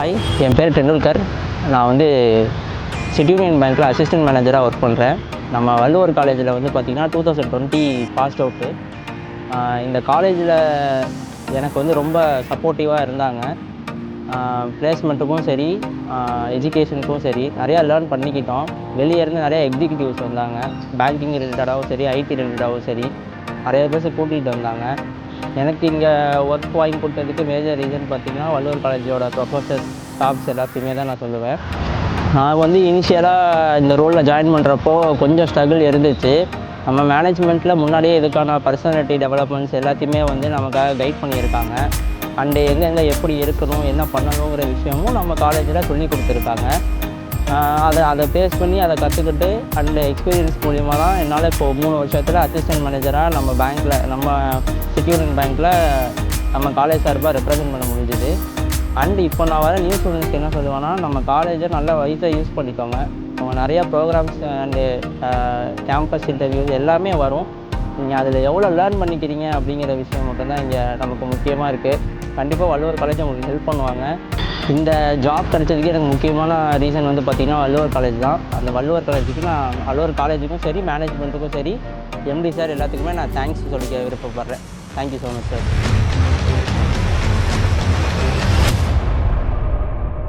Hi, என் பேர் டெண்டுல்கர். நான் வந்து சிட்டி யூனியன் பேங்க்கில் அசிஸ்டன்ட் மேனேஜராக ஒர்க் பண்ணுறேன். நம்ம வள்ளுவர் காலேஜில் வந்து பார்த்திங்கன்னா 2020 பாஸ்ட் அவுட்டு. இந்த காலேஜில் எனக்கு வந்து ரொம்ப சப்போர்ட்டிவாக இருந்தாங்க. ப்ளேஸ்மெண்ட்டுக்கும் சரி, எஜுகேஷனுக்கும் சரி நிறையா லேர்ன் பண்ணிக்கிட்டோம். வெளியே இருந்து நிறையா எக்ஸிக்யூட்டிவ்ஸ் வந்தாங்க. பேங்கிங் ரிலேட்டடாகவும் சரி, ஐடி ரிலேட்டடாகவும் சரி நிறைய பேர் கூட்டிகிட்டு வந்தாங்க. எனக்கு இங்கே ஒர்க் வாங்கி கொடுத்ததுக்கு மேஜர் ரீசன் பார்த்திங்கன்னா வள்ளுவர் காலேஜோட ப்ரொஃபஸர்ஸ், ஸ்டாஃப்ஸ் எல்லாத்தையுமே தான் நான் சொல்லுவேன். நான் வந்து இனிஷியலாக இந்த ரோலில் ஜாயின் பண்ணுறப்போ கொஞ்சம் ஸ்ட்ரகிள் இருந்துச்சு. நம்ம மேனேஜ்மெண்ட்டில் முன்னாடியே இதுக்கான பர்சனாலிட்டி டெவலப்மெண்ட்ஸ் எல்லாத்தையுமே வந்து நமக்காக கைட் பண்ணியிருக்காங்க. அண்டு எங்கெங்கே எப்படி இருக்கணும், என்ன பண்ணணுங்கிற விஷயமும் நம்ம காலேஜில் சொல்லி கொடுத்துருக்காங்க. அதை பேஸ் பண்ணி அதை கற்றுக்கிட்டு அண்டு எக்ஸ்பீரியன்ஸ் மூலிமா தான் என்னால் இப்போது 3 வருஷத்தில் அசிஸ்டன்ட் மேனேஜராக நம்ம பேங்க்கில், நம்ம சிட்டி யூனியன் பேங்க்கில் நம்ம காலேஜ் சார்பாக ரெப்ரசன்ட் பண்ண முடிஞ்சுது. அண்டு இப்போ நான் வர நியூ ஸ்டூடெண்ட்ஸ்க்கு என்ன சொல்லுவேன்னா, நம்ம காலேஜை நல்லா வைஸாக யூஸ் பண்ணிக்கோங்க. அவங்க நிறையா ப்ரோக்ராம்ஸ் அண்டு கேம்பஸ் இன்டர்வியூஸ் எல்லாமே வரும். நீங்கள் அதில் எவ்வளோ லேர்ன் பண்ணிக்கிறீங்க அப்படிங்கிற விஷயம் மட்டும்தான் இங்கே நமக்கு முக்கியமாக இருக்குது. கண்டிப்பாக வள்ளுவர் காலேஜ் உங்களுக்கு ஹெல்ப் பண்ணுவாங்க. இந்த ஜாப் கிடைச்சதுக்கு எனக்கு முக்கியமான ரீசன் வந்து பார்த்திங்கன்னா வள்ளுவர் காலேஜ் தான். அந்த வள்ளுவர் காலேஜுக்கும் சரி, மேனேஜ்மெண்ட்டுக்கும் சரி, எம்டி சார் எல்லாத்துக்குமே நான் தேங்க்ஸ் சொல்லிக்க விருப்பப்படுறேன். Thank you so much sir.